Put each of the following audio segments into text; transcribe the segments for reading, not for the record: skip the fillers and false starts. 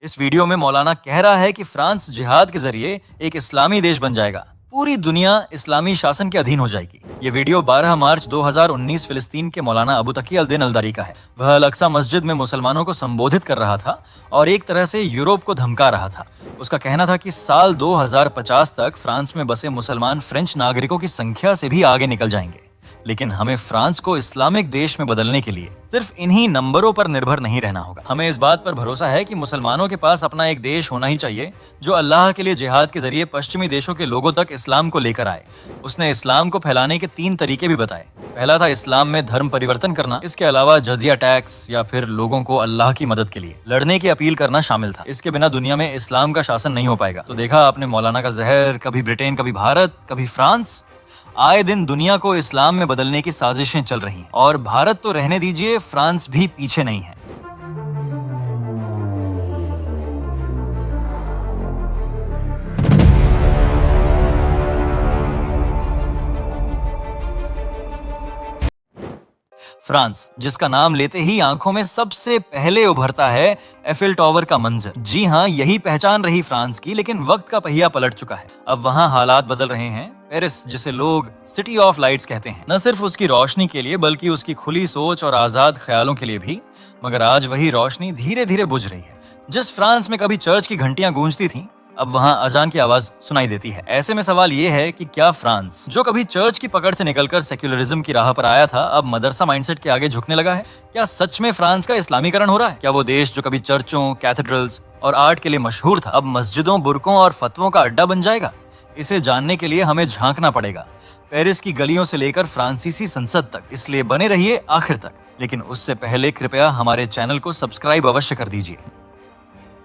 इस वीडियो में मौलाना कह रहा है कि फ्रांस जिहाद के जरिए एक इस्लामी देश बन जाएगा, पूरी दुनिया इस्लामी शासन के अधीन हो जाएगी। ये वीडियो 12 मार्च 2019 फिलिस्तीन के मौलाना अबू तकी अल-दिन अल-दारी का है। वह अल-अक्सा मस्जिद में मुसलमानों को संबोधित कर रहा था और एक तरह से यूरोप को धमका रहा था। उसका कहना था कि साल 2050 तक फ्रांस में बसे मुसलमान फ्रेंच नागरिकों की संख्या से भी आगे निकल जाएंगे। लेकिन हमें फ्रांस को इस्लामिक देश में बदलने के लिए सिर्फ इन्हीं नंबरों पर निर्भर नहीं रहना होगा। हमें इस बात पर भरोसा है कि मुसलमानों के पास अपना एक देश होना ही चाहिए जो अल्लाह के लिए जिहाद के जरिए पश्चिमी देशों के लोगों तक इस्लाम को लेकर आए। उसने इस्लाम को फैलाने के 3 तरीके भी बताए। पहला था इस्लाम में धर्म परिवर्तन करना। इसके अलावा जजिया टैक्स या फिर लोगों को अल्लाह की मदद के लिए लड़ने की अपील करना शामिल था। इसके बिना दुनिया में इस्लाम का शासन नहीं हो पाएगा। तो देखा आपने मौलाना का जहर, कभी ब्रिटेन, कभी भारत, कभी फ्रांस। आए दिन दुनिया को इस्लाम में बदलने की साजिशें चल रही हैं और भारत तो रहने दीजिए, फ्रांस भी पीछे नहीं है। फ्रांस, जिसका नाम लेते ही आंखों में सबसे पहले उभरता है एफिल टावर का मंजर। जी हाँ, यही पहचान रही फ्रांस की, लेकिन वक्त का पहिया पलट चुका है। अब वहाँ हालात बदल रहे हैं। पेरिस, जिसे लोग सिटी ऑफ लाइट्स कहते हैं, न सिर्फ उसकी रोशनी के लिए बल्कि उसकी खुली सोच और आजाद ख्यालों के लिए भी। मगर आज वही रोशनी धीरे धीरे बुझ रही है। जिस फ्रांस में कभी चर्च की घंटियां गूंजती थीं, अब वहाँ अजान की आवाज सुनाई देती है। ऐसे में सवाल ये है कि क्या फ्रांस, जो कभी चर्च की पकड़ से निकलकर सेक्युलरिज्म की राह पर आया था, अब मदरसा माइंडसेट के आगे झुकने लगा है? क्या सच में फ्रांस का इस्लामीकरण हो रहा है? क्या वो देश जो कभी चर्चों, कैथेड्रल्स और आर्ट के लिए मशहूर था, अब मस्जिदों, बुरकों और फतवों का अड्डा बन जाएगा? इसे जानने के लिए हमें झांकना पड़ेगा पेरिस की गलियों से लेकर फ्रांसीसी संसद तक। इसलिए बने रहिए आखिर तक। लेकिन उससे पहले कृपया हमारे चैनल को सब्सक्राइब अवश्य कर दीजिए।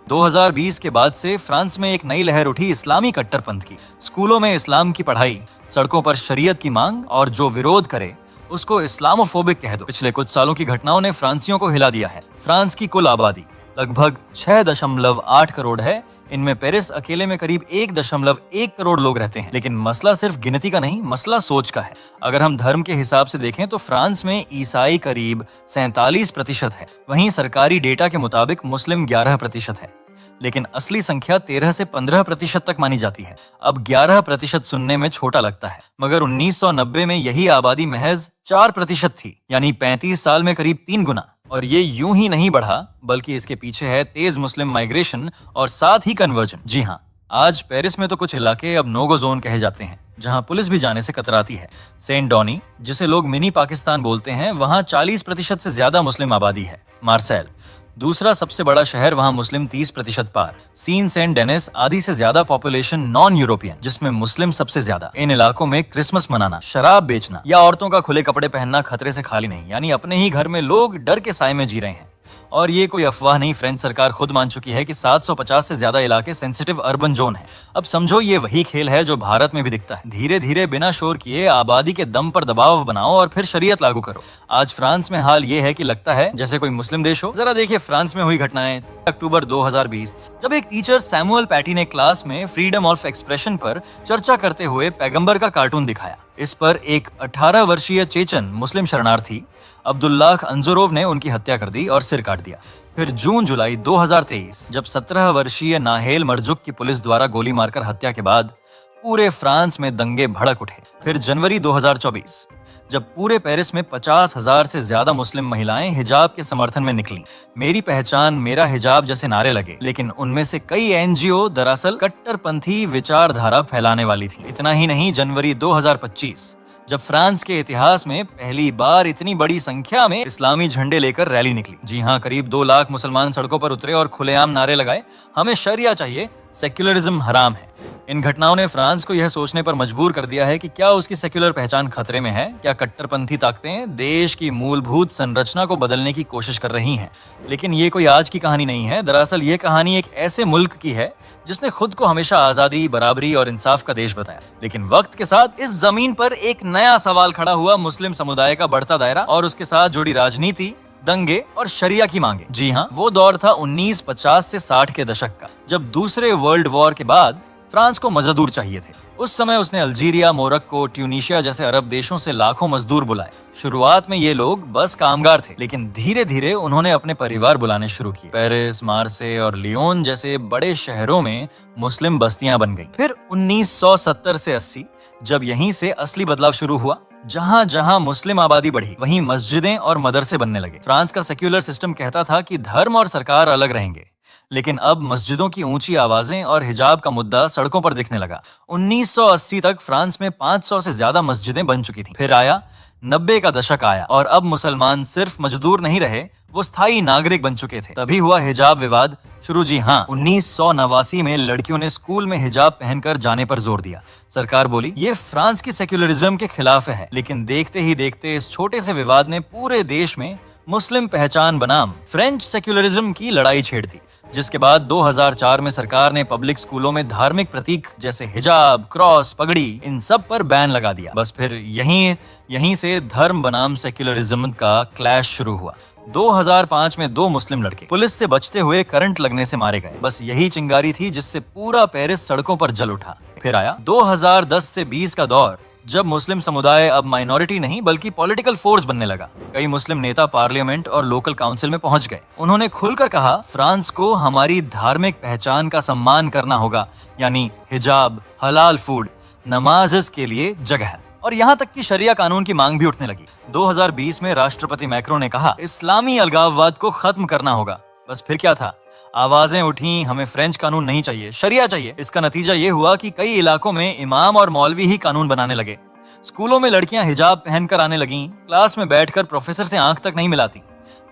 2020 के बाद से फ्रांस में एक नई लहर उठी इस्लामी कट्टरपंथ की। स्कूलों में इस्लाम की पढ़ाई, सड़कों पर शरीयत की मांग, और जो विरोध करे उसको इस्लामोफोबिक कह दो। पिछले कुछ सालों की घटनाओं ने फ्रांसियों को हिला दिया है। फ्रांस की कुल आबादी लगभग 6.8 करोड़ है। इनमें पेरिस अकेले में करीब 1.1 करोड़ लोग रहते हैं। लेकिन मसला सिर्फ गिनती का नहीं, मसला सोच का है। अगर हम धर्म के हिसाब से देखें तो फ्रांस में ईसाई करीब 47% है। वहीं सरकारी डेटा के मुताबिक मुस्लिम 11% है। लेकिन असली संख्या 13 से 15% तक मानी जाती है। अब 11% सुनने में छोटा लगता है, मगर 1990 में यही आबादी महज 4% थी, यानी 35 साल में करीब 3 गुना। और ये यूं ही नहीं बढ़ा, बल्कि इसके पीछे है तेज मुस्लिम माइग्रेशन और साथ ही कन्वर्जन। जी हाँ, आज पेरिस में तो कुछ इलाके अब नो गो जोन कहे जाते हैं, जहां पुलिस भी जाने से कतराती है। सेंट डॉनी, जिसे लोग मिनी पाकिस्तान बोलते हैं, वहां 40% से ज्यादा मुस्लिम आबादी है। मार्सेल, दूसरा सबसे बड़ा शहर, वहां मुस्लिम 30% पार। सीन सेंट डेनिस, आधी से ज्यादा पॉपुलेशन नॉन यूरोपियन, जिसमें मुस्लिम सबसे ज्यादा। इन इलाकों में क्रिसमस मनाना, शराब बेचना या औरतों का खुले कपड़े पहनना खतरे से खाली नहीं, यानी अपने ही घर में लोग डर के साए में जी रहे हैं। और ये कोई अफवाह नहीं, फ्रेंच सरकार खुद मान चुकी है कि 750 से ज्यादा इलाके सेंसिटिव अर्बन जोन है। अब समझो ये वही खेल है जो भारत में भी दिखता है। धीरे धीरे बिना शोर किए आबादी के दम पर दबाव बनाओ और फिर शरीयत लागू करो। आज फ्रांस में हाल ये है कि लगता है जैसे कोई मुस्लिम देश हो। जरा देखिए फ्रांस में हुई घटनाएं। अक्टूबर 2020, जब एक टीचर सैमुअल पैटी ने क्लास में फ्रीडम ऑफ एक्सप्रेशन पर चर्चा करते हुए पैगंबर का कार्टून दिखाया। इस पर एक 18 वर्षीय चेचन मुस्लिम शरणार्थी अब्दुल्लाह अंजुरोव ने उनकी हत्या कर दी और सिर काट दिया। फिर जून जुलाई 2023, जब 17 वर्षीय नाहेल मरजुक की पुलिस द्वारा गोली मारकर हत्या के बाद पूरे फ्रांस में दंगे भड़क उठे। फिर जनवरी 2024, जब पूरे पेरिस में 50,000 से ज्यादा मुस्लिम महिलाएं हिजाब के समर्थन में निकलीं। मेरी पहचान, मेरा हिजाब जैसे नारे लगे। लेकिन उनमें से कई एनजीओ दरअसल कट्टरपंथी विचारधारा फैलाने वाली थी। इतना ही नहीं, जनवरी 2025, जब फ्रांस के इतिहास में पहली बार इतनी बड़ी संख्या में इस्लामी झंडे लेकर रैली निकली। जी हाँ, करीब 2 लाख मुसलमान सड़कों पर उतरे और खुलेआम नारे लगाए, हमें शरिया चाहिए, सेक्युलरिज्म हराम है। इन घटनाओं ने फ्रांस को यह सोचने पर मजबूर कर दिया है कि क्या उसकी सेक्युलर पहचान खतरे में है? क्या कट्टरपंथी ताकतें देश की मूलभूत संरचना को बदलने की कोशिश कर रही हैं? लेकिन ये कोई आज की कहानी नहीं है। दरअसल ये कहानी एक ऐसे मुल्क की है जिसने खुद को हमेशा आजादी, बराबरी और इंसाफ का देश बताया। लेकिन वक्त के साथ इस जमीन पर एक नया सवाल खड़ा हुआ, मुस्लिम समुदाय का बढ़ता दायरा और उसके साथ जुड़ी राजनीति, दंगे और शरिया की मांगे। जी हाँ, वो दौर था 1950 से 60 के दशक का, जब दूसरे वर्ल्ड वॉर के बाद फ्रांस को मजदूर चाहिए थे। उस समय उसने अल्जीरिया, मोरक्को, ट्यूनीशिया जैसे अरब देशों से लाखों मजदूर बुलाए। शुरुआत में ये लोग बस कामगार थे, लेकिन धीरे धीरे उन्होंने अपने परिवार बुलाने शुरू किए। पेरिस, मार्से और लियोन जैसे बड़े शहरों में मुस्लिम बस्तियां बन गईं। फिर 1970 से 80 जब यहीं से असली बदलाव शुरू हुआ, जहां जहां मुस्लिम आबादी बढ़ी वहीं मस्जिदें और मदरसे बनने लगे। फ्रांस का सेक्युलर सिस्टम कहता था कि धर्म और सरकार अलग रहेंगे, लेकिन अब मस्जिदों की ऊंची आवाजें और हिजाब का मुद्दा सड़कों पर दिखने लगा। 1980 तक फ्रांस में 500 से ज्यादा मस्जिदें बन चुकी थीं। फिर आया 90 का दशक आया और अब मुसलमान सिर्फ मजदूर नहीं रहे, वो स्थायी नागरिक बन चुके थे। तभी हुआ हिजाब विवाद शुरू। जी हाँ, 1989 में लड़कियों ने स्कूल में हिजाब पहनकर जाने पर जोर दिया। सरकार बोली ये फ्रांस की सेक्युलरिज्म के खिलाफ है, लेकिन देखते ही देखते इस छोटे से विवाद ने पूरे देश में मुस्लिम पहचान बनाम फ्रेंच सेक्युलरिज्म की लड़ाई छेड़ दी, जिसके बाद 2004 में सरकार ने पब्लिक स्कूलों में धार्मिक प्रतीक जैसे हिजाब, क्रॉस, पगड़ी, इन सब पर बैन लगा दिया। बस फिर यहीं से धर्म बनाम सेक्युलरिज्म का क्लैश शुरू हुआ। 2005 में 2 मुस्लिम लड़के पुलिस से बचते हुए करंट लगने से मारे गए। बस यही चिंगारी थी जिससे पूरा पेरिस सड़कों पर जल उठा। फिर आया 2010 से 20 का दौर, जब मुस्लिम समुदाय अब माइनॉरिटी नहीं बल्कि पॉलिटिकल फोर्स बनने लगा। कई मुस्लिम नेता पार्लियामेंट और लोकल काउंसिल में पहुंच गए। उन्होंने खुलकर कहा फ्रांस को हमारी धार्मिक पहचान का सम्मान करना होगा, यानी हिजाब, हलाल फूड, नमाज़ के लिए जगह, और यहाँ तक कि शरिया कानून की मांग भी उठने लगी। 2020 में राष्ट्रपति मैक्रो ने कहा इस्लामी अलगाववाद को खत्म करना होगा। बस फिर क्या था, आवाजें उठी, हमें फ्रेंच कानून नहीं चाहिए, शरिया चाहिए। इसका नतीजा ये हुआ कि कई इलाकों में इमाम और मौलवी ही कानून बनाने लगे। स्कूलों में लड़कियां हिजाब पहनकर आने लगीं, क्लास में बैठकर प्रोफेसर से आंख तक नहीं मिलाती।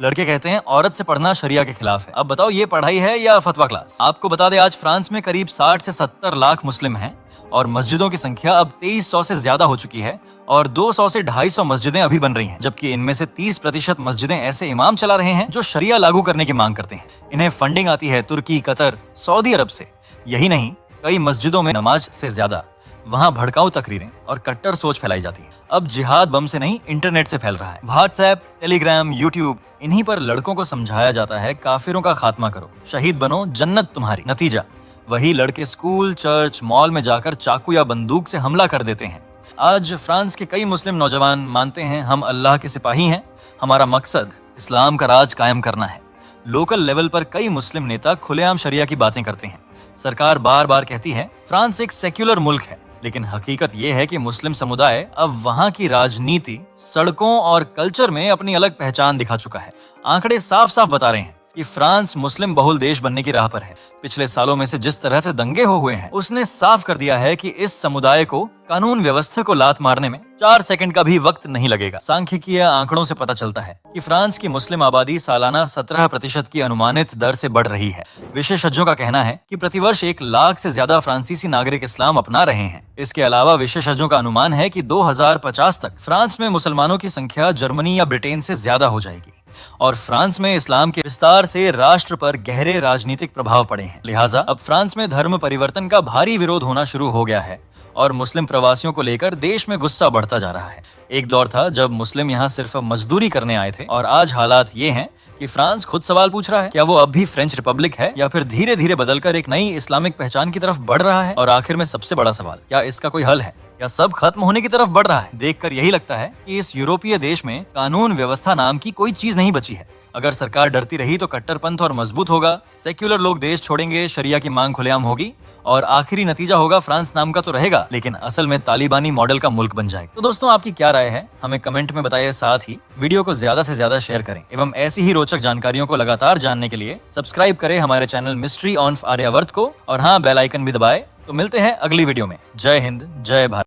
लड़के कहते हैं औरत से पढ़ना शरिया के खिलाफ है। अब बताओ ये पढ़ाई है या फतवा क्लास? आपको बता दें आज फ्रांस में करीब 60 से 70 लाख मुस्लिम हैं और मस्जिदों की संख्या अब 2300 से ज्यादा हो चुकी है और 200 से 250 मस्जिदें अभी बन रही हैं, जबकि इनमें से 30% मस्जिदें ऐसे इमाम चला रहे हैं जो शरिया लागू करने की मांग करते हैं। इन्हें फंडिंग आती है तुर्की, कतर, सऊदी अरब से। यही नहीं, कई मस्जिदों में नमाज से ज्यादा वहाँ भड़काऊ तकरीरें और कट्टर सोच फैलाई जाती है। अब जिहाद बम से नहीं, इंटरनेट से फैल रहा है। व्हाट्सएप, टेलीग्राम, यूट्यूब, इन्हीं पर लड़कों को समझाया जाता है काफिरों का खात्मा करो, शहीद बनो, जन्नत तुम्हारी। नतीजा वही लड़के स्कूल, चर्च, मॉल में जाकर चाकू या बंदूक से हमला कर देते हैं। आज फ्रांस के कई मुस्लिम नौजवान मानते हैं हम अल्लाह के सिपाही हैं, हमारा मकसद इस्लाम का राज कायम करना है। लोकल लेवल पर कई मुस्लिम नेता खुलेआम शरिया की बातें करते हैं। सरकार बार बार कहती है फ्रांस एक सेक्युलर मुल्क है, लेकिन हकीकत यह है कि मुस्लिम समुदाय अब वहां की राजनीति, सड़कों और कल्चर में अपनी अलग पहचान दिखा चुका है। आंकड़े साफ साफ बता रहे हैं कि फ्रांस मुस्लिम बहुल देश बनने की राह पर है। पिछले सालों में से जिस तरह से दंगे हुए हैं, उसने साफ कर दिया है कि इस समुदाय को कानून व्यवस्था को लात मारने में 4 सेकंड का भी वक्त नहीं लगेगा। सांख्यिकीय आंकड़ों से पता चलता है कि फ्रांस की मुस्लिम आबादी सालाना 17% की अनुमानित दर से बढ़ रही है। विशेषज्ञों का कहना है कि प्रतिवर्ष 1 लाख से ज्यादा फ्रांसीसी नागरिक इस्लाम अपना रहे हैं। इसके अलावा विशेषज्ञों का अनुमान है कि 2050 तक फ्रांस में मुसलमानों की संख्या जर्मनी या ब्रिटेन से ज्यादा हो जाएगी और फ्रांस में इस्लाम के विस्तार से राष्ट्र पर गहरे राजनीतिक प्रभाव पड़े हैं। लिहाजा अब फ्रांस में धर्म परिवर्तन का भारी विरोध होना शुरू हो गया है और मुस्लिम प्रवासियों को लेकर देश में गुस्सा बढ़ता जा रहा है। एक दौर था जब मुस्लिम यहाँ सिर्फ मजदूरी करने आए थे और आज हालात ये हैं कि फ्रांस खुद सवाल पूछ रहा है क्या वो अब भी फ्रेंच रिपब्लिक है या फिर धीरे धीरे बदलकर एक नई इस्लामिक पहचान की तरफ बढ़ रहा है। और आखिर में सबसे बड़ा सवाल, क्या इसका कोई हल है या सब खत्म होने की तरफ बढ़ रहा है? देखकर यही लगता है कि इस यूरोपीय देश में कानून व्यवस्था नाम की कोई चीज नहीं बची है। अगर सरकार डरती रही तो कट्टरपंथ और मजबूत होगा, सेक्युलर लोग देश छोड़ेंगे, शरिया की मांग खुलेआम होगी और आखिरी नतीजा होगा फ्रांस नाम का तो रहेगा लेकिन असल में तालिबानी मॉडल का मुल्क बन जाएगा। तो दोस्तों आपकी क्या राय है हमें कमेंट में बताइए। साथ ही वीडियो को ज्यादा से ज्यादा शेयर करें एवं ऐसी ही रोचक जानकारियों को लगातार जानने के लिए सब्सक्राइब करें हमारे चैनल मिस्ट्री ऑन आर्यावर्त को और हाँ बेल आइकन भी दबाएं। तो मिलते हैं अगली वीडियो में। जय हिंद, जय भारत।